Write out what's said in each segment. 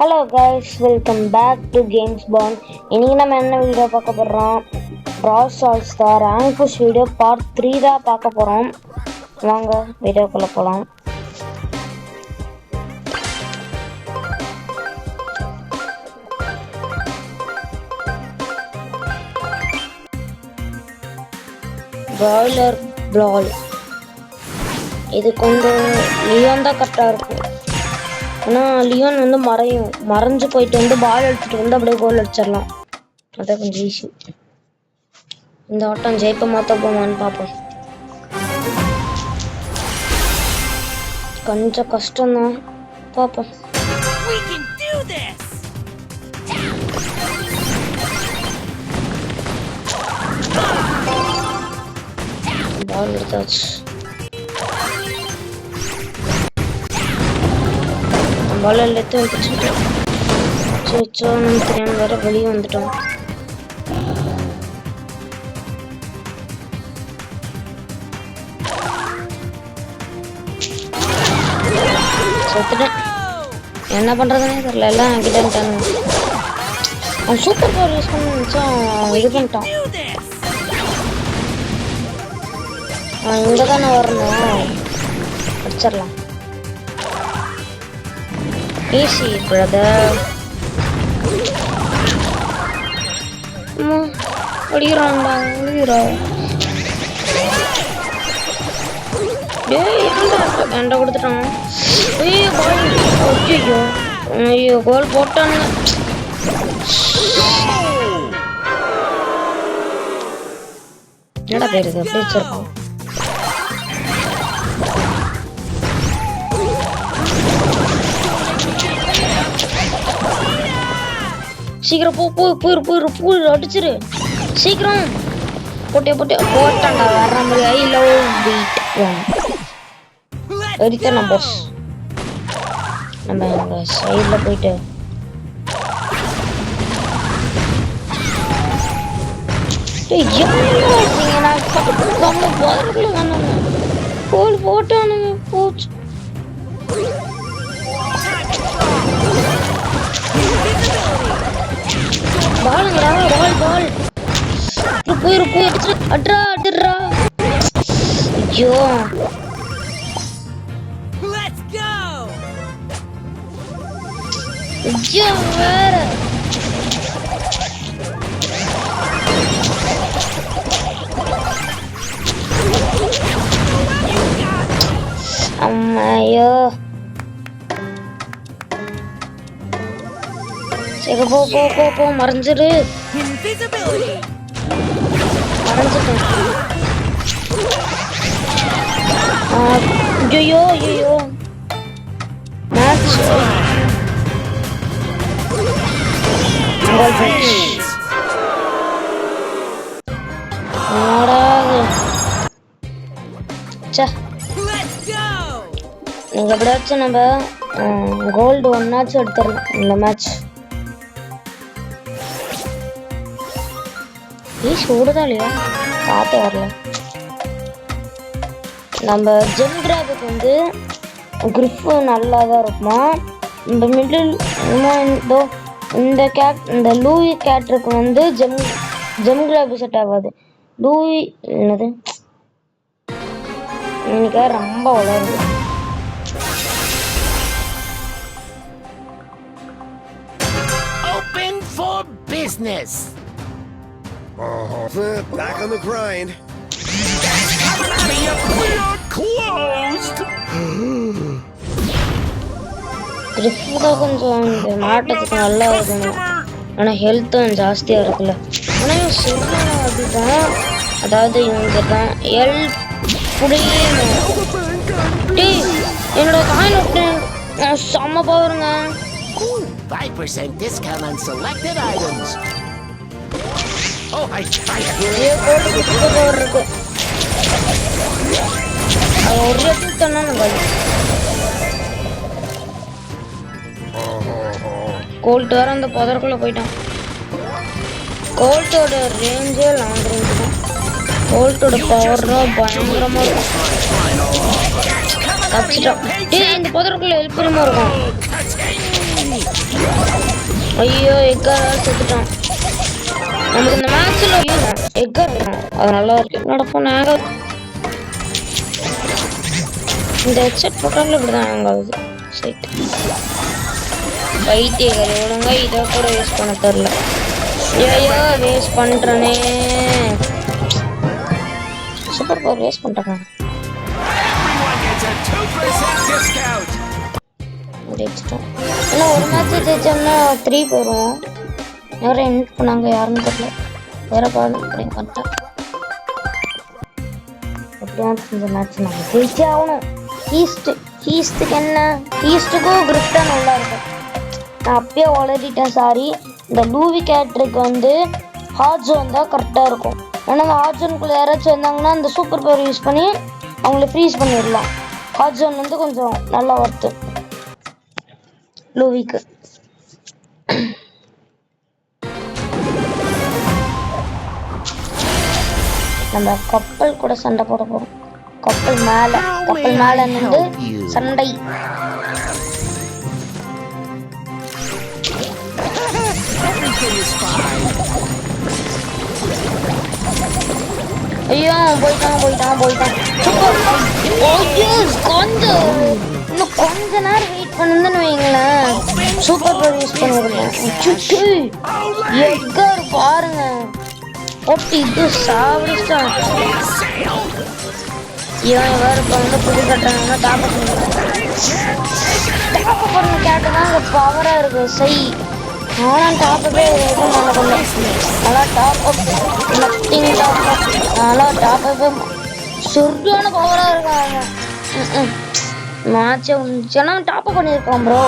Hello guys, welcome back to games பான். இன்னைக்கு நம்ம என்ன வீடியோ பார்க்க போகிறோம்? பிரால் ஸ்டார்ஸ் தான் ரேங்க் புஷ் வீடியோ பார்ட் 3 தான் பார்க்க போகிறோம். வாங்க வீடியோக்குள்ளே போகலாம். பிராய்லர் பிரால் இது கொஞ்சம் லியோன் தான் கரெக்டாக இருக்கும். ஆனால் லியோன் வந்து மறைஞ்சு போயிட்டு வந்து பால் அடிச்சுட்டு வந்து அப்படியே கோல் அடிச்சிடலாம். அதான் கொஞ்சம் ஈஸி. இந்த ஆட்டம் ஜெயிப்ப மாற்ற போமான்னு பார்ப்போம். கொஞ்சம் கஷ்டம்தான், பார்ப்போம். பால் எடுத்தாச்சு. பால் எல்லாத்தையும் பிடிச்சிக்கிட்டோம். நம்ம தெரியாம வேற வெளியே வந்துட்டோம். செத்துட்டேன். என்ன பண்றதுன்னே தெரியல. எல்லாம் கிட்டானுங்க. அவன் சூப்பர் பவர் யூஸ் பண்ணி நினைச்சா இது பண்ணிட்டான். இங்க தானே வரணும். அடிச்சிடலாம். Easy, brother. ஒடிறான்டா, ஒடிறா. டேய், ஏன்டா கொடுத்துட்டான்? ஏய், பால். ஐயோ, கோல் போட்டானுங்க. என்னடா பேர் இது? எப்படி வச்சிருக்கோம்? சீக்கிரம் போயிரு அடிச்சிரு சீக்கிரம். போட்டான்டா வர்ற மாதிரி. I love beat one numbers. நம்ம எங்க சைட்ல போயிட்டு கோல் போட்டானுங்க. போச்சு. பாலுங்கடா, பால் போயிரு அட்ரா. ஐயோ, வேற அம்மாயோ. சரி, போ மறைஞ்சிரு. மறைஞ்சிட்டேன். ஐயோ மேட்ச் நீங்க எப்படியாச்சும் நம்ம கோல்டு ஒன்னாச்சும் எடுத்துடலாம் இந்த மேட்ச். சூடுதான் இல்லையா? காத்தே வரல. நம்ம ஜெம் கிராபுக்கு வந்து கிரிப் நல்லா தான் இருக்குமா. இந்த மிடில் இந்த லூயி கேட்ருக்கு வந்து ஜெம் கிராபு செட் ஆகாது. லூயி என்னது இன்னைக்கு ரொம்ப வளருது. Open for business. Back on the grind. We are closed. கிரிஃப்தான் கொஞ்சம் இந்த மாட்டத்துக்கு நல்லா இருக்கணும். ஆனால் ஹெல்த்தும் ஜாஸ்தியாக இருக்குல்ல. ஆனால் சொல்லுங்க அதுதான். அதாவது இவங்க தான் என்னோட காயின் விட்டு செம்ம பாருங்க. 5% discount on selected items. Oh, I இருக்கு. ஒரு கோல்ட் வேற அந்த புதருக்குள்ள போயிட்டான். கோல்ட்டோட ரேஞ்சே லாங் ரேஞ்ச் தான். கோல்ட்டோட பவர் பயங்கரமா இருக்கும். தப்பிச்சிட்டான். இந்த புதருக்குள்ள எழுப்பிரமா இருக்கும். ஐயோ எக்கார செத்துட்டான். நமக்கு இந்த மேட்ச்ல எக்கார் அது நல்லா இருக்கு. என்னோட போன் ஹேங் ஆகுது. இந்த ஹெட்செட் போட்டாலும் இப்படிதான் ஹேங் ஆகுது. சரி வைத்தியர்கள் ஒழுங்கா இதை கூட யூஸ் பண்ண தெரியல. ஐயோ வேஸ்ட் பண்றனே. சூப்பர் பவர் வேஸ்ட் பண்றாங்க. ஒரு மேட்ச் ஜெயிச்சோம்னா 3 போயிடுவோம். யாரும் எண்ட் பண்ணாங்க யாருன்னு தெரியல. வேற பாடு பண்ணிட்டேன். எப்படியாவது இந்த மேட்ச் நம்ம ஜெயிச்சே ஆகணும். ஃபீஸ்ட்டுக்கு என்ன ஃபீஸ்ட்டுக்கும் கிரிப்டா நல்லா இருக்கும். நான் அப்பயே வளரிட்டேன் சாரி. இந்த லூவி கேட்ருக்கு வந்து ஹாட் ஜோன் தான் கரெக்டாக இருக்கும். ஏன்னா அந்த ஹாட் ஜோனுக்குள்ளே யாராச்சும் வந்தாங்கன்னா அந்த சூப்பர் பவர் யூஸ் பண்ணி அவங்கள ஃப்ரீஸ் பண்ணிடலாம். ஹாட் ஜோன் வந்து கொஞ்சம் நல்லா ஒர்த்து லூவிக்கு. நம்ம கப்பல் கூட சண்டை போட போறோம். கப்பல் மேல நின்று சண்டை. ஐயோ போயிட்டான். சூப்பர். இன்னும் கொஞ்ச நேரம் வெயிட் பண்ணுன்னு வைங்களேன். சூப்பர் பவர் யூஸ் பண்ணிருக்கேன். எக்கார் பாருங்க ஒட்டி இது சாவடிச்சான். இவன் வேற இப்போ வந்து புது கட்டுறாங்கன்னா டாப் பண்ண கேட்டுதான் அங்கே பவராக இருக்கு. செய் ஆனால் டாப்பே எதுவும் நல்ல கொள்ள நல்லா டாப் நல்லா டாப்பே சுருட்டான பவராக இருக்காங்க. மேட்சே முடிச்சுன்னா டாப் பண்ணியிருக்கான் ப்ரோ.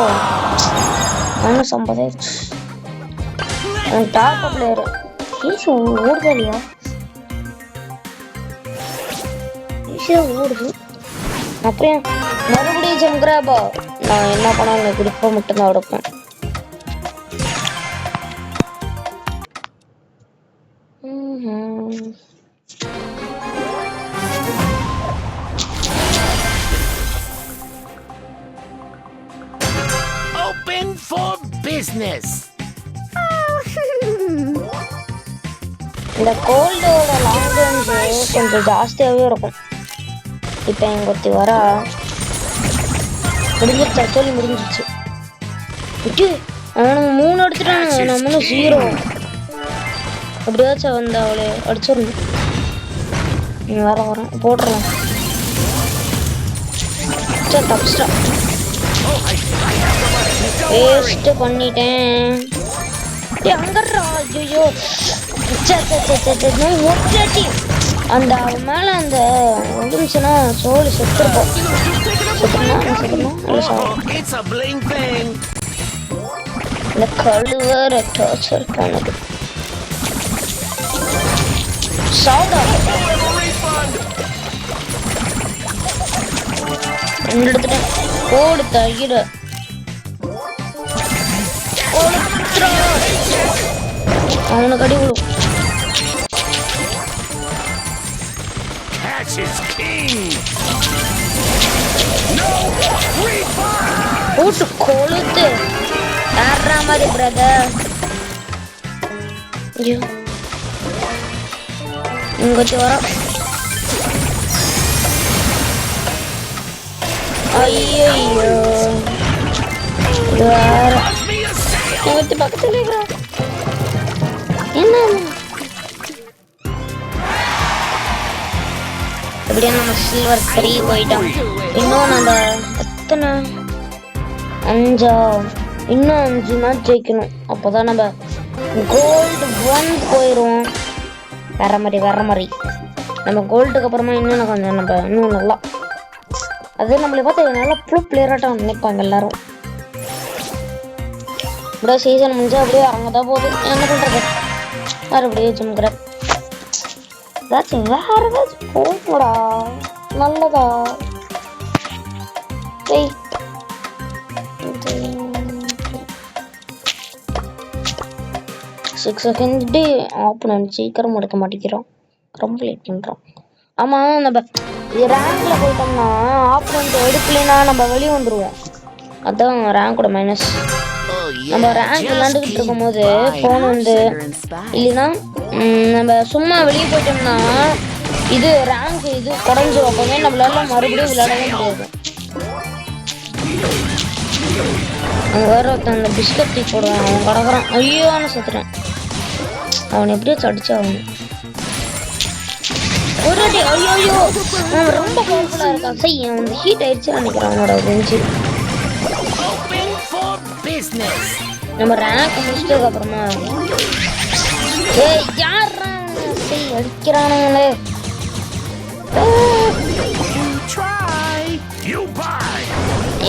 அவனும் சம்பாதிச்சு அவன் டாப் பிளேயரு. ஈஸி ஓடுதா இல்லையா? ஈஸியாக ஓடுது. அப்புறம் மறுபடியும் ஜம்கிராபா நான் என்ன பண்ணாலும் கிரிப்பை மட்டும்தான் எடுப்பேன். Open for business. இந்த கோல்டோட லாங் ரேஞ்சு கொஞ்சம் ஜாஸ்தியாகவே இருக்கும். இப்போ எங்க ஒருத்தி வரா முடிஞ்சிருச்சு. அவனுக்கு 3 எடுத்துட்டானுங்க, நம்மளும் 0. அப்படியாச்சும் வந்து அவளை அடிச்சிடணும். நீ வரேன் போட்டுடலாம். தப்பிச்சிட்டா. வேஸ்ட் பண்ணிட்டேன். அங்கறா ஐயோ அந்த அவன் மேல அந்த விழுந்துச்சுன்னா சோழி செத்துருப்போம். இந்த கழுவற டார்ச்சர் பண்ணது எடுத்துட்டேன். ஓடு தகிர அவனுக்கு அடி விடும். போட்டு கொளுத்து ஏறா மாதிரி பிரதர். இங்கத்தி வர ஐயோ வேற இங்கத்தி பக்கத்துல இருக்கிறோம். என்ன எப்படியா நம்ம சில்வர் 3 போயிட்டோம். இன்னும் நம்ம எத்தனை 5 இன்னும் 5 மேட்ச் ஜெயிக்கணும். அப்போதான் நம்ம கோல்டு 1 போயிடுவோம். வேற மாதிரி நம்ம கோல்டுக்கு அப்புறமா இன்னும் கொஞ்சம் நம்ம இன்னும் நல்லா அது நம்மளை பார்த்து நல்லா ப்ரோ பிளேயராட்டம் நினைப்பாங்க எல்லாரும். இப்படியே சீசன் முடிஞ்சு அப்படியே அங்கதான் போகுது. என்ன பண்றது? மறுபடியும் ஜிம்கிற ஏதாச்சும் வேற ஏதாச்சும் போகக்கூடா நல்லதா. 6 செகண்ட் ஆப்போனன்ட் சீக்கிரம் எடுக்க மாட்டேங்கிறோம். ரொம்ப லேட் பண்ணுறோம். ஆமாம் நம்ம ரேங்க்ல போயிட்டோம்னா ஆப்போனன்ட் எடுக்கலைன்னா நம்ம வெளியே வந்துடுவோம். அதான் ரேங்கோட மைனஸ். நம்ம ரேங்க் விளையாண்டுக்கிட்டு இருக்கும்போது ஃபோன் வந்து இல்லைன்னா நம்ம சும்மா வெளியே போயிட்டோம்னா இது ரேங்க் இது குறைஞ்சிரும். அப்போவே நம்மளால மறுபடியும் விளையாடவே முடியாது. அவன் வேற ஒருத்தன் அந்த பிஸ்கட் டீ போடுவான், அவன் கிடக்குறான். ஐயோ நான் செத்துறேன். அவன் எப்படியோ அடிச்சா அவனு ஒரு அடி. ஐயோ ஐயோ அவன் ரொம்ப பவர்ஃபுல்லா இருக்கான். சரி அவன் வந்து ஹீட் ஆயிடுச்சு நினைக்கிறான் அவனோட பெஞ்சு. நம்ம ரேங்க் முடிச்சதுக்கு அப்புறமா ஏய் யாரா சரி அடிக்கிறானுங்களே.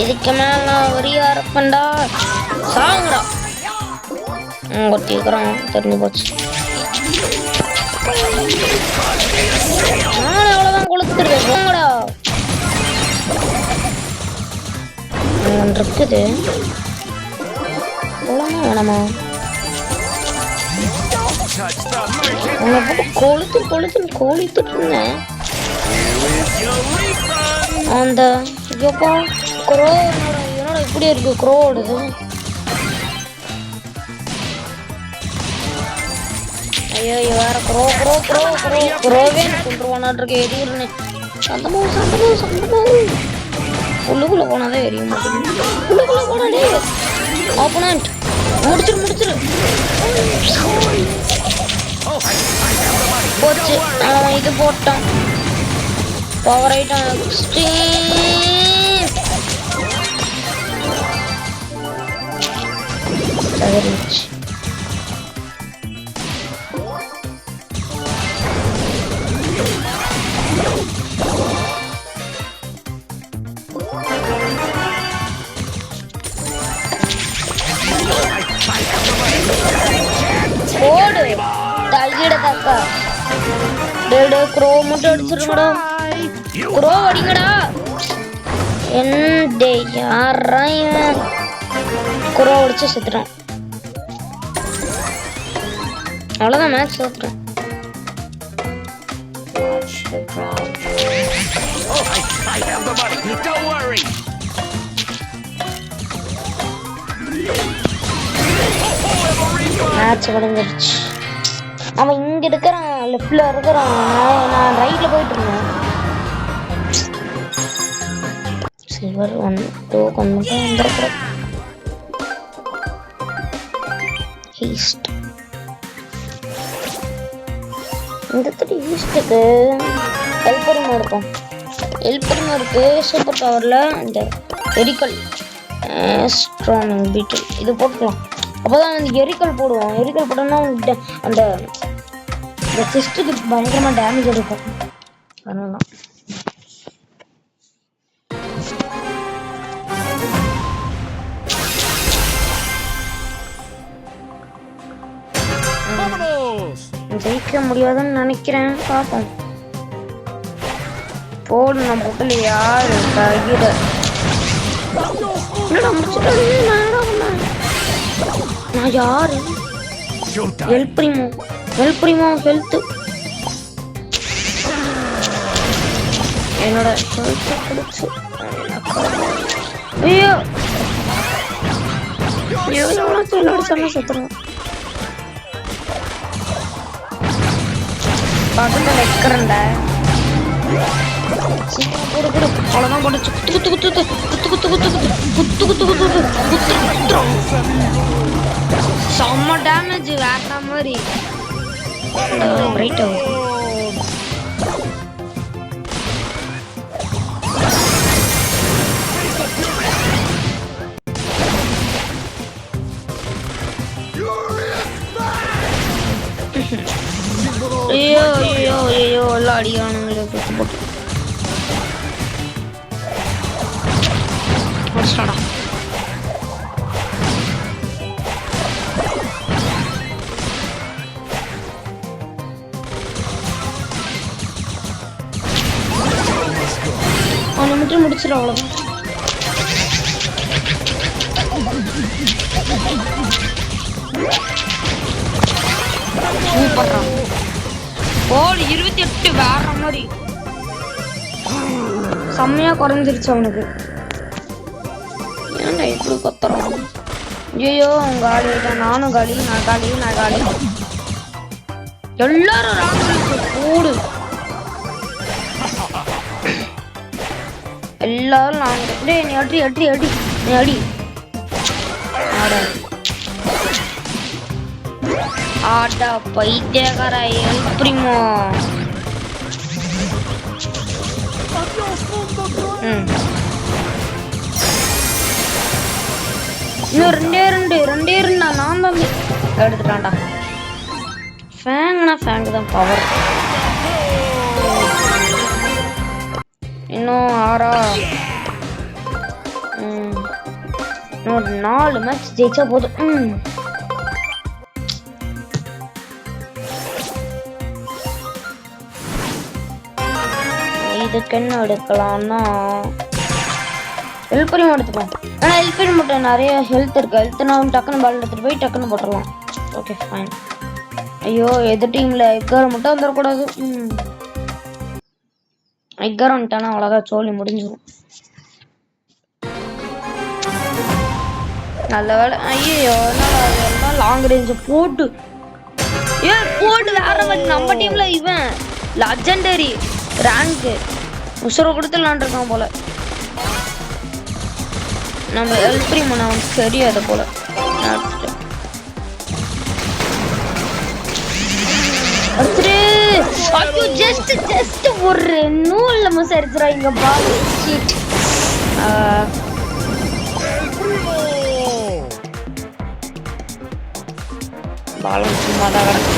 இதுக்கு மேல நான் வரியா இருப்பேன்டா. சாங்குடா ஒட்டிக்கிறான். தெரிஞ்சு போச்சு. நான் எவ்வளவுதான் கொளுத்துருவேன். போங்கடா இருக்குது. வேணாமா உன்னை போட்டு கொளுத்துட்டு இருந்தேன். அந்த ஐயோப்பா குரோ என்னோட இப்படி இருக்கு குரோ ஓடுது. ஐயோ வேற குரோவே கொண்டுருவானாட்டு எரியுறேன். சந்தமாவும் உள்ளுக்குள்ள போனாதான் எரிய மாட்டேங்குது. உள்ளுக்குள்ள போனாலே ஆப்போனன்ட் முடிச்சிரு போச்சு. இது போட்டான் பவர் ஐட்டம் சகரிச்சு. ஓடு தள்ளிட தக்கா டேடு க்ரோ மட்டும் அடிச்சிருங்கடா. க்ரோ அடிங்கடா. எந்த யாரா இவன் க்ரோ அடிச்சு செத்துட்டான். அவ்வளோதான் மேட்ச் ஓட்டுறேன். மேட்ச் முடிஞ்சிருச்சு. அவன் இங்க இருக்கிறான், லெஃப்ட்ல இருக்கிறான். நான் ரைட்ல போயிட்டு இருந்தேன். சில்வர் 1 2 கொண்டு வந்துருக்கிறேன். ஈஸ்ட் இந்த தடி ஈஸ்ட்டுக்கு எல்பரிமா இருக்கும். எல்பரிமா இருக்கு. சூப்பர் பவர்ல இந்த எரிக்கல் ஸ்ட்ராங் பீட்டில் இது போட்டுக்கலாம். அப்போதான் அந்த எரிக்கல் போடுவோம். எரிக்கல் போட்டோம்னா அந்த செஸ்ட்டுக்கு பயங்கரமா டேமேஜ் இருக்கும். அதனால ஜெயிக்க முடியாதுன்னு நினைக்கிறேன். பார்ப்போம். போடு நம்ம போட்டல யாரு தகிர என்னடா முடிச்சுட்டு நான் யாரு எல்பிரிமோ ஹெல்த் என்னோட ஹெல்த் கொடுத்து ஐயோ எவ்வளோ சொன்ன சுத்துறோம். பக்கத்துல வைக்கிறேன்டா. அவ்வளோதான் போட்டு செம்ம டேமேஜ் வேற மாதிரி பிரைட் ஆகும். ஐயோ ஐயோ ஐயோ எல்லாம் அடியானுங்களே குத்து போட்டு முடிச்சிட்டாடா. அவனை மட்டும் முடிச்சிடும். அவ்வளோதான். சூப்பர்றான். போடு 28 வேற மாதிரி செம்மையா குறைஞ்சிருச்சு அவனுக்கு. ஏன்டா இப்படி கொத்துறான்? ஐயோ காலி தான், நானும் காலி, நான் காலி. எல்லாரும் ராணுவ கூடு, எல்லாரும் நாங்க நீ அடி ஆடா பைத்தியக்கார எல்பிரிமோ. இன்னும் ரெண்டே நான் தான் எடுத்துட்டான்டா. ஃபேங்கு தான் பவர். இன்னும் 6 இன்னும் 4 மேட்ச் ஜெயிச்சா போதும். இதுக்கு என்ன எடுக்கலாம்னா ஹெல்ப்பரையும் எடுத்துப்போம். ஆனால் ஹெல்ப்பரி மட்டும் நிறைய ஹெல்த் இருக்கு. ஹெல்த்னா டக்குன்னு பால் எடுத்துட்டு போய் டக்குன்னு போட்டுடலாம். Okay fine. ஐயோ எது டீம்ல எக்காரம் மட்டும் வந்துடக்கூடாது. எக்காரம் வந்துட்டானா அவ்வளோதான், சோழி முடிஞ்சிடும். நல்ல வேலை. ஐயோ எல்லாம் லாங் ரேஞ்ச் போட்டு வேற மாதிரி. நம்ம டீம்ல இவன் லெஜெண்டரி ரேங்க் உசுர கொடுத்து விளாண்டுருக்கான் போல. நம்ம எல்பிரிமோ அவனுக்கு தெரியாது போல. ஜஸ்ட் ஒரு நூல்ல மசை அடிச்சுரா இங்க பால். பாலம் சும்மா தான் கிடக்கு.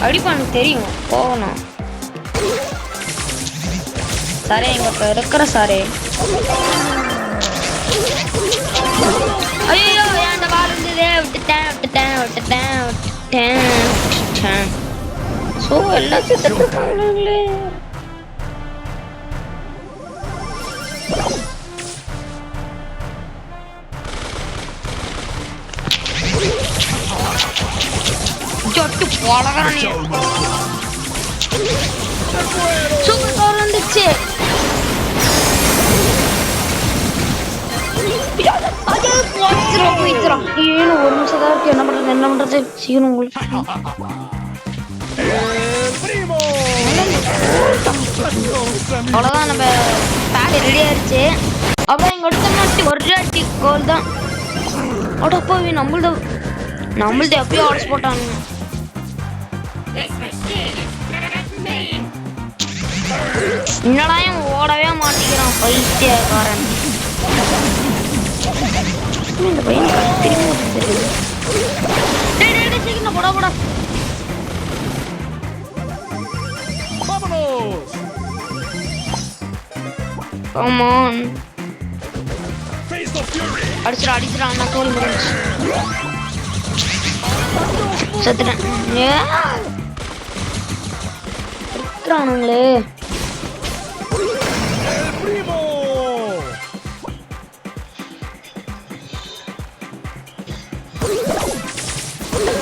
அடிப்பான்னு தெரியும், போகணும். சாரே இங்க இருக்கிற சாரே. ஐயோ அந்த பால் இருந்ததே, விட்டுட்டேன். ஸோ எல்லாம் செத்துட்டாங்களே. ஜொட்டு போலகறானே. சூப்பர் பவர் வந்துச்சு. ஏன்னு ஒரு நிமிஷம் தான் இருக்கு. என்ன பண்றது சீக்கிரம் உங்களுக்கு. அவ்வளோதான், நம்ம பேட் ரெடி ஆயிடுச்சு. அப்புறம் எங்க அடுத்த மாட்டி ஒரு அடி கோல் தான். அடப்பா நம்மள்து எப்பயோ ஆர்டர்ஸ் போட்டானுங்க. என்னடா ஓடவே மாட்டேங்கிறான் பைத்தியக்காரன். இந்த பையன் திரும்பி சீக்கிரம் போடா. Come on. அடிச்சிரா நான் தோல் முடிஞ்சு செத்துட்டேன். இருக்கிறானுங்களே.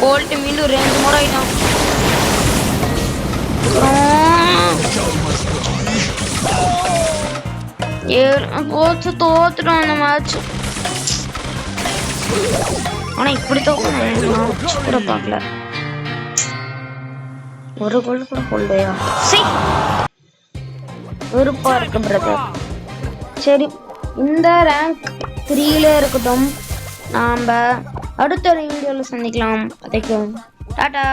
கோல்ட் மீண்டும் 2 மோட் ஆயிட்டான். போச்சு, தோத்துட்டோம் அந்த மேட்ச். ஆனா இப்படி தோக்கணும் கூட பார்க்கல. ஒரு கோல் கூட போடலையா? வெறுப்பா இருக்கு பிரதர். சரி, இந்த ரேங்க் 3ல இருக்கட்டும். நாம அடுத்த வீடியோல சந்திக்கலாம். அதுக்கும் டாடா.